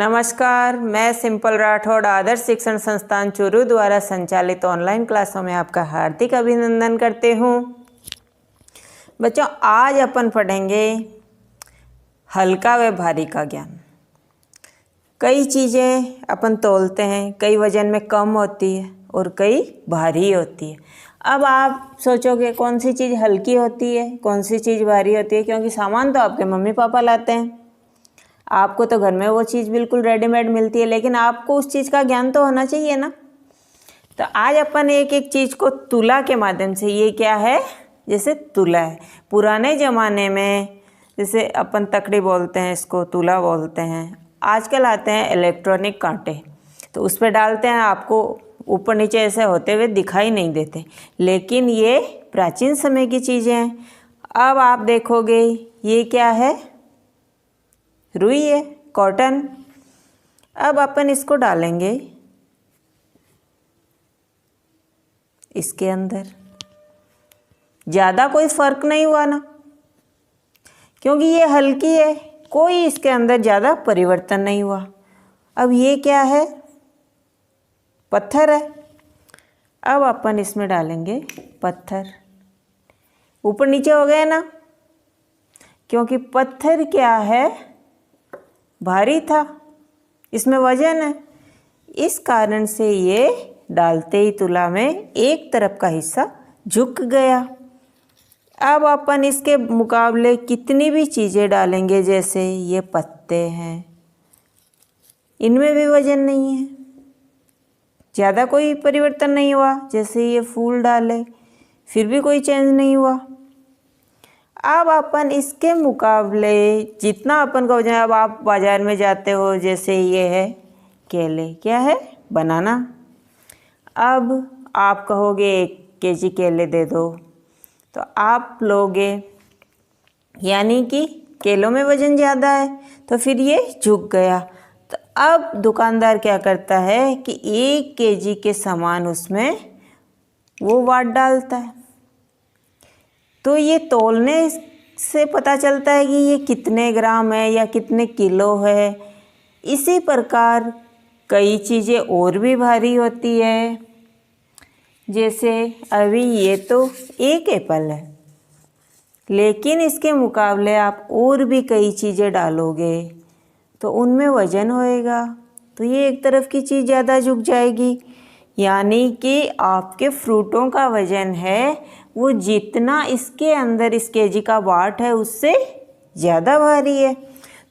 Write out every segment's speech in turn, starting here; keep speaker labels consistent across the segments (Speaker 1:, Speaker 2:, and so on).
Speaker 1: नमस्कार, मैं सिंपल राठौड़ आदर्श शिक्षण संस्थान चूरू द्वारा संचालित ऑनलाइन क्लासों में आपका हार्दिक अभिनंदन करते हूँ। बच्चों, आज अपन पढ़ेंगे हल्का व भारी का ज्ञान। कई चीज़ें अपन तौलते हैं, कई वजन में कम होती है और कई भारी होती है। अब आप सोचोगे कौन सी चीज़ हल्की होती है, कौन सी चीज़ भारी होती है, क्योंकि सामान तो आपके मम्मी पापा लाते हैं। आपको तो घर में वो चीज़ बिल्कुल रेडीमेड मिलती है, लेकिन आपको उस चीज़ का ज्ञान तो होना चाहिए ना। तो आज अपन एक एक चीज़ को तुला के माध्यम से, ये क्या है, जैसे तुला है। पुराने ज़माने में जैसे अपन तकड़ी बोलते हैं, इसको तुला बोलते हैं। आजकल आते हैं इलेक्ट्रॉनिक कांटे, तो उस पर डालते हैं, आपको ऊपर नीचे ऐसे होते हुए दिखाई नहीं देते, लेकिन ये प्राचीन समय की चीज़ें हैं। अब आप देखोगे ये क्या है, रुई है, कॉटन। अब अपन इसको डालेंगे इसके अंदर। ज़्यादा कोई फर्क नहीं हुआ ना, क्योंकि ये हल्की है, कोई इसके अंदर ज़्यादा परिवर्तन नहीं हुआ। अब ये क्या है, पत्थर है। अब अपन इसमें डालेंगे पत्थर। ऊपर नीचे हो गए ना, क्योंकि पत्थर क्या है, भारी था, इसमें वजन है। इस कारण से ये डालते ही तुला में एक तरफ का हिस्सा झुक गया। अब अपन इसके मुकाबले कितनी भी चीज़ें डालेंगे, जैसे ये पत्ते हैं, इनमें भी वजन नहीं है, ज़्यादा कोई परिवर्तन नहीं हुआ। जैसे ये फूल डाले, फिर भी कोई चेंज नहीं हुआ। अब अपन इसके मुकाबले जितना अपन का वजन, अब आप बाज़ार में जाते हो, जैसे ये है केले, क्या है, बनाना। अब आप कहोगे 1 केजी केले दे दो, तो आप लोगे, यानी कि केलों में वजन ज़्यादा है, तो फिर ये झुक गया। तो अब दुकानदार क्या करता है कि 1 केजी के समान उसमें वो वाट डालता है। तो ये तौलने से पता चलता है कि ये कितने ग्राम है या कितने किलो है। इसी प्रकार कई चीज़ें और भी भारी होती है। जैसे अभी ये तो एक एप्पल है, लेकिन इसके मुकाबले आप और भी कई चीज़ें डालोगे तो उनमें वजन होएगा, तो ये एक तरफ की चीज़ ज़्यादा झुक जाएगी। यानी कि आपके फ्रूटों का वजन है वो जितना इसके अंदर इस केजी का वाट है उससे ज़्यादा भारी है।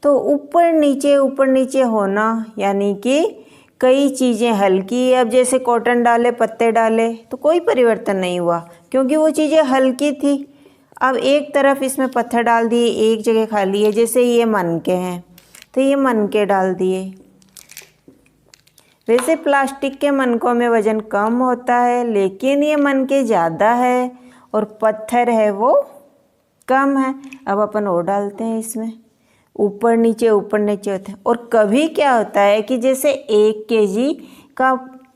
Speaker 1: तो ऊपर नीचे होना, यानी कि कई चीज़ें हल्की है। अब जैसे कॉटन डाले, पत्ते डाले, तो कोई परिवर्तन नहीं हुआ, क्योंकि वो चीज़ें हल्की थी। अब एक तरफ इसमें पत्थर डाल दिए, एक जगह खाली है। जैसे ये मनके हैं, तो ये मनके डाल दिए। वैसे प्लास्टिक के मनकों में वजन कम होता है, लेकिन ये मनके ज़्यादा है और पत्थर है वो कम है। अब अपन और डालते हैं इसमें, ऊपर नीचे होते हैं। और कभी क्या होता है कि जैसे 1 केजी का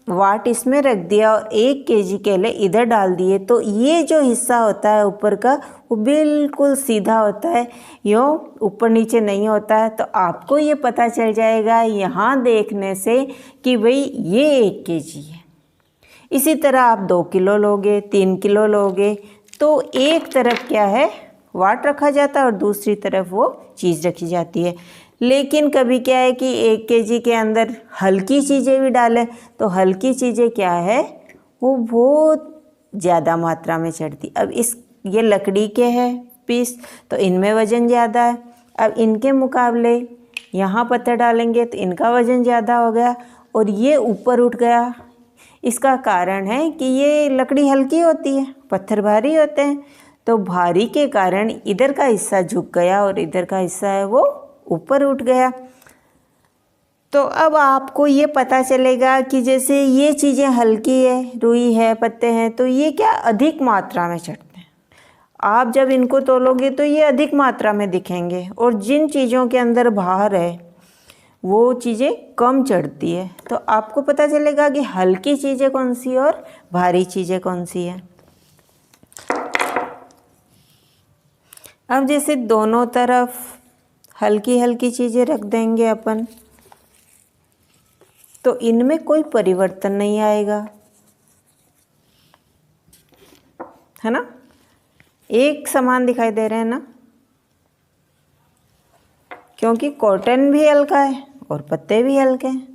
Speaker 1: वाट इसमें रख दिया और 1 केजी केले इधर डाल दिए, तो ये जो हिस्सा होता है ऊपर का, वो बिल्कुल सीधा होता है, यूँ ऊपर नीचे नहीं होता है। तो आपको ये पता चल जाएगा यहाँ देखने से कि भाई ये 1 केजी है। इसी तरह आप 2 किलो लोगे, 3 किलो लोगे, तो एक तरफ क्या है, वाट रखा जाता है और दूसरी तरफ वो चीज़ रखी जाती है। लेकिन कभी क्या है कि 1 केजी के अंदर हल्की चीज़ें भी डालें, तो हल्की चीज़ें क्या है, वो बहुत ज़्यादा मात्रा में चढ़ती। अब ये लकड़ी के हैं पीस, तो इनमें वज़न ज़्यादा है। अब इनके मुकाबले यहाँ पत्थर डालेंगे तो इनका वज़न ज़्यादा हो गया और ये ऊपर उठ गया। इसका कारण है कि ये लकड़ी हल्की होती है, पत्थर भारी होते हैं, तो भारी के कारण इधर का हिस्सा झुक गया और इधर का हिस्सा है वो ऊपर उठ गया। तो अब आपको ये पता चलेगा कि जैसे ये चीज़ें हल्की है, रुई है, पत्ते हैं, तो ये क्या अधिक मात्रा में चढ़ते हैं। आप जब इनको तोलोगे तो ये अधिक मात्रा में दिखेंगे, और जिन चीज़ों के अंदर भार है वो चीज़ें कम चढ़ती है। तो आपको पता चलेगा कि हल्की चीज़ें कौन सी और भारी चीज़ें कौन सी है। अब जैसे दोनों तरफ हल्की हल्की चीज़ें रख देंगे अपन, तो इनमें कोई परिवर्तन नहीं आएगा, है ना, एक समान दिखाई दे रहे हैं ना, क्योंकि कॉटन भी हल्का है और पत्ते भी हल्के हैं।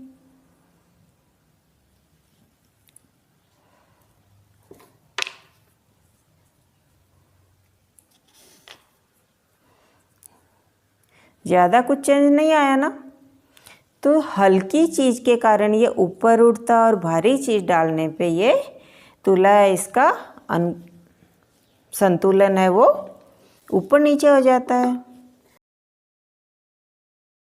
Speaker 1: ज़्यादा कुछ चेंज नहीं आया ना। तो हल्की चीज़ के कारण ये ऊपर उठता और भारी चीज़ डालने पे ये तुला इसका संतुलन है वो ऊपर नीचे हो जाता है।